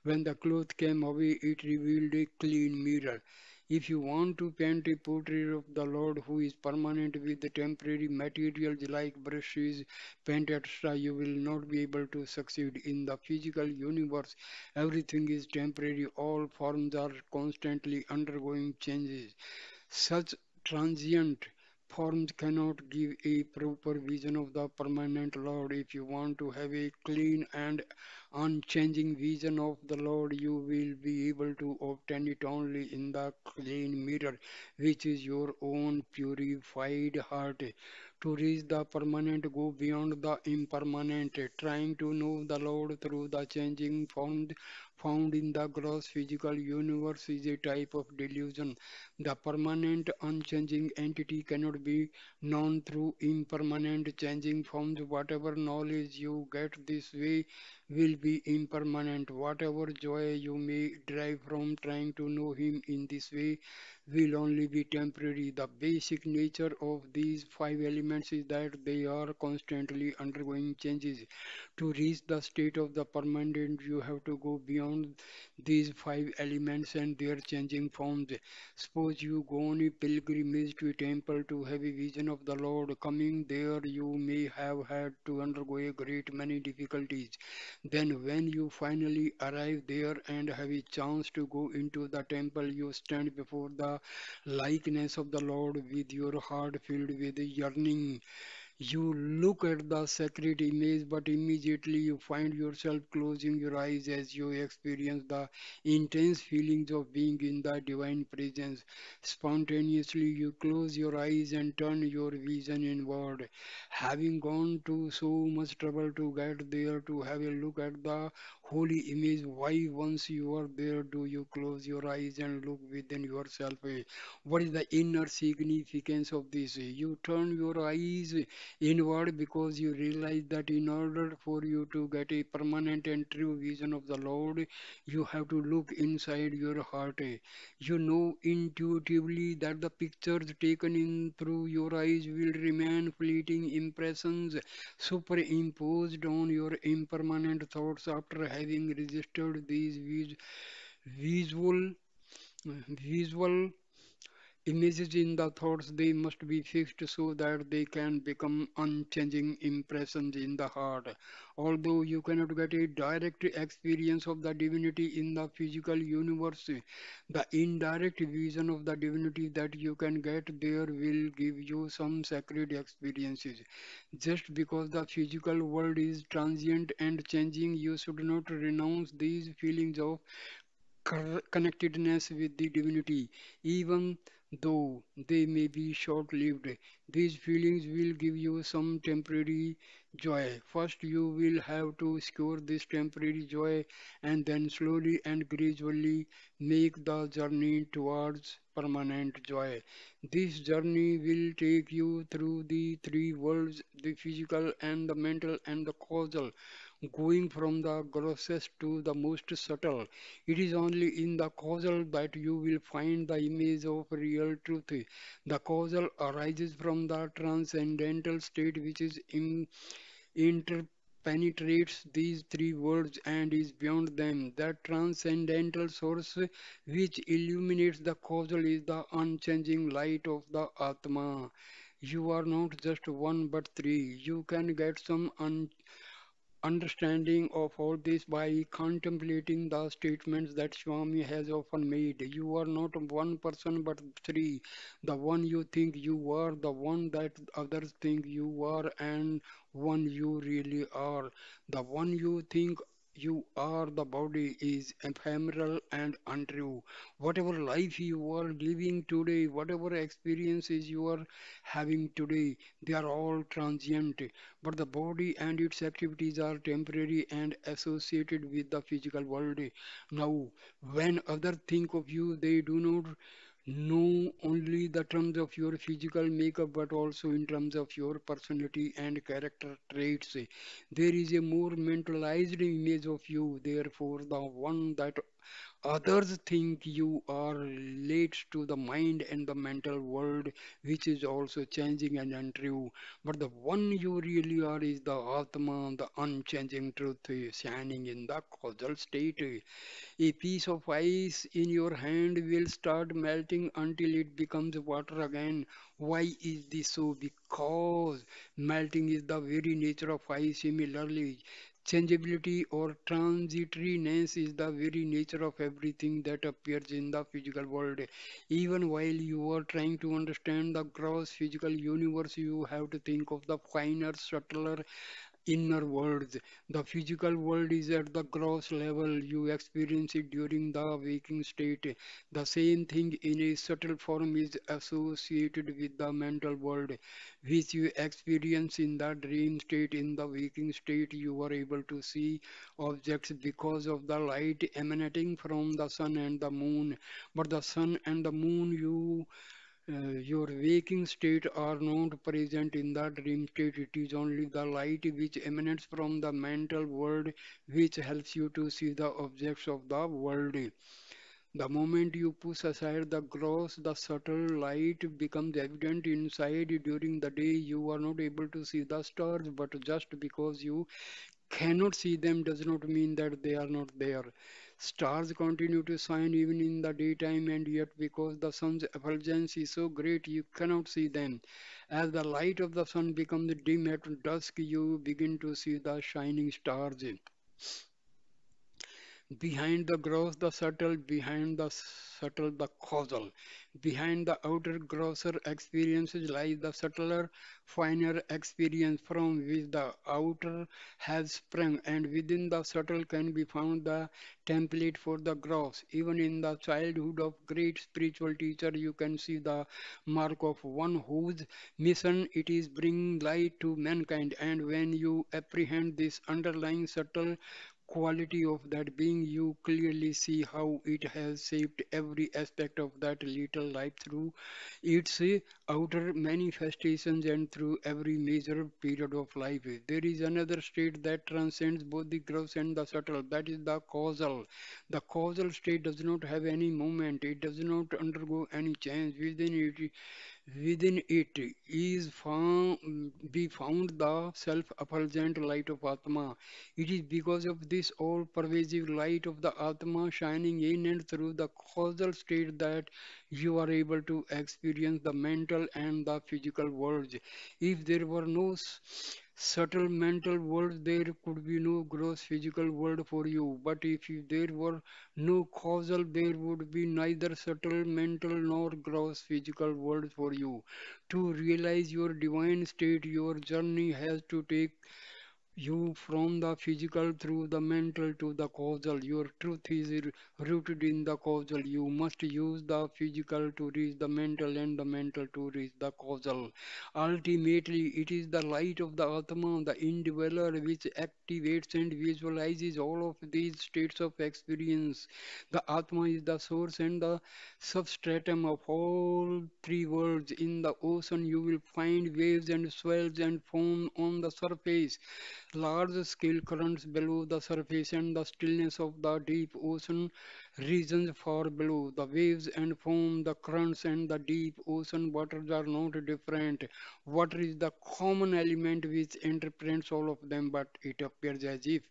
When the cloth came away, it revealed a clean mirror. If you want to paint a portrait of the Lord who is permanent with the temporary materials like brushes, paint, etc., you will not be able to succeed. In the physical universe, everything is temporary. All forms are constantly undergoing changes. Such transient forms cannot give a proper vision of the permanent Lord. If you want to have a clean and unchanging vision of the Lord, you will be able to obtain it only in the clean mirror, which is your own purified heart. To reach the permanent, go beyond the impermanent. Trying to know the Lord through the changing forms found in the gross physical universe is a type of delusion. The permanent, unchanging entity cannot be known through impermanent, changing forms. Whatever knowledge you get this way will be impermanent. Whatever joy you may derive from trying to know Him in this way will only be temporary. The basic nature of these five elements is that they are constantly undergoing changes. To reach the state of the permanent, you have to go beyond these five elements and their changing forms. Suppose you go on a pilgrimage to a temple to have a vision of the Lord. Coming there, you may have had to undergo a great many difficulties. Then, when you finally arrive there and have a chance to go into the temple, you stand before the likeness of the Lord with your heart filled with yearning. You look at the sacred image, but immediately you find yourself closing your eyes as you experience the intense feelings of being in the divine presence. Spontaneously, you close your eyes and turn your vision inward. Having gone to so much trouble to get there to have a look at the holy image, why, once you are there, do you close your eyes and look within yourself? What is the inner significance of this? You turn your eyes inward because you realize that in order for you to get a permanent and true vision of the Lord, you have to look inside your heart. You know intuitively that the pictures taken in through your eyes will remain fleeting impressions superimposed on your impermanent thoughts after having registered these visual visual images in the thoughts. They must be fixed so that they can become unchanging impressions in the heart. Although you cannot get a direct experience of the divinity in the physical universe, the indirect vision of the divinity that you can get there will give you some sacred experiences. Just because the physical world is transient and changing, you should not renounce these feelings of connectedness with the divinity, even though they may be short lived. These feelings will give you some temporary joy. First, you will have to secure this temporary joy and then slowly and gradually make the journey towards permanent joy. This journey will take you through the three worlds, the physical and the mental and the causal, going from the grossest to the most subtle. It is only in the causal that you will find the image of real truth. The causal arises from the transcendental state which is interpenetrates these three worlds and is beyond them. That transcendental source which illuminates the causal is the unchanging light of the Atma. You are not just one but three. You can get some understanding of all this by contemplating the statements that Swami has often made. You are not one person but three. The one you think you are, the one that others think you are, and one you really are. The one you think you are, the body is ephemeral and untrue. Whatever life you are living today, whatever experiences you are having today, they are all transient, but the body and its activities are temporary and associated with the physical world. Now, when others think of you, they do not know only the terms of your physical makeup, but also in terms of your personality and character traits. There is a more mentalized image of you, therefore, the one that others think you are relates to the mind and the mental world, which is also changing and untrue. But the one you really are is the Atma, the unchanging truth, shining in the causal state. A piece of ice in your hand will start melting until it becomes water again. Why is this so? Because melting is the very nature of ice. Similarly, changeability or transitoriness is the very nature of everything that appears in the physical world. Even while you are trying to understand the gross physical universe, you have to think of the finer, subtler inner worlds. The physical world is at the gross level. You experience it during the waking state. The same thing in a subtle form is associated with the mental world, which you experience in the dream state. In the waking state, you are able to see objects because of the light emanating from the sun and the moon. But the sun and the moon, your waking state are not present in the dream state. It is only the light which emanates from the mental world which helps you to see the objects of the world. The moment you push aside the gross, the subtle light becomes evident inside. During the day, you are not able to see the stars, but just because you cannot see them does not mean that they are not there. Stars continue to shine even in the daytime, and yet, because the sun's effulgence is so great, you cannot see them. As the light of the sun becomes dim at dusk, you begin to see the shining stars. Behind the gross, the subtle, behind the subtle, the causal. Behind the outer, grosser experiences lies the subtler, finer experience from which the outer has sprung, and within the subtle can be found the template for the gross. Even in the childhood of great spiritual teacher, you can see the mark of one whose mission it is bring light to mankind. And when you apprehend this underlying subtle quality of that being, you clearly see how it has shaped every aspect of that little life through its outer manifestations and through every major period of life. There is another state that transcends both the gross and the subtle, that is the causal. The causal state does not have any movement, it does not undergo any change. Within it is found, be found the self-effulgent light of Atma. It is because of this all-pervasive light of the Atma shining in and through the causal state that you are able to experience the mental and the physical worlds. If there were no subtle mental world, there could be no gross physical world for you. But if there were no causal, there would be neither subtle mental nor gross physical world for you. To realize your divine state, your journey has to take you from the physical through the mental to the causal. Your truth is rooted in the causal. You must use the physical to reach the mental and the mental to reach the causal. Ultimately, it is the light of the Atma, the individual, which activates and visualizes all of these states of experience. The Atma is the source and the substratum of all three worlds. In the ocean, you will find waves and swells and foam on the surface, large scale currents below the surface, and the stillness of the deep ocean regions far below. The waves and foam, the currents, and the deep ocean waters are not different. Water is the common element which interprets all of them, but it appears as if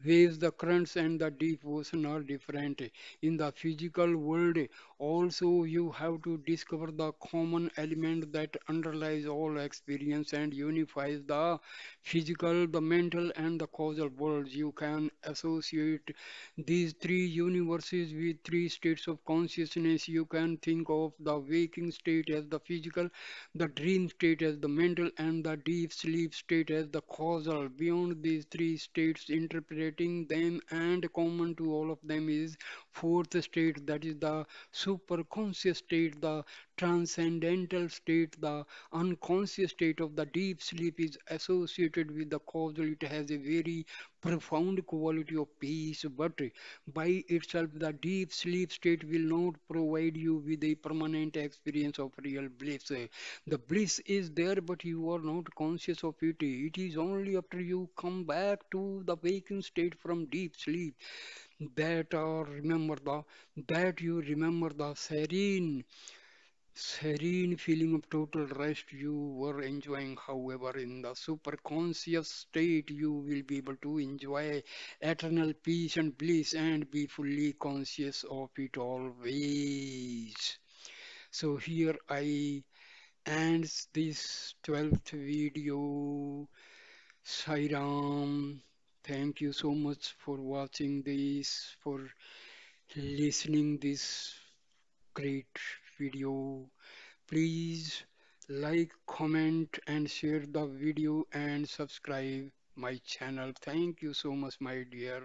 waves, the currents, and the deep ocean are different. In the physical world, also you have to discover the common element that underlies all experience and unifies the physical, the mental, and the causal worlds. You can associate these three universes with three states of consciousness. You can think of the waking state as the physical, the dream state as the mental, and the deep sleep state as the causal. Beyond these three states, interpreting them and common to all of them is fourth state, that is the superconscious state, the transcendental state, the unconscious state of the deep sleep is associated with the causal. It has a very profound quality of peace, but by itself, the deep sleep state will not provide you with a permanent experience of real bliss. The bliss is there, but you are not conscious of it. It is only after you come back to the waking state from deep sleep that you remember the serene feeling of total rest you were enjoying. However, in the superconscious state, you will be able to enjoy eternal peace and bliss and be fully conscious of it always. So here I ends this 12th video. Sai Ram. Thank you so much for watching this, for listening this great video. Please like, comment, and share the video and subscribe my channel. Thank you so much, my dear.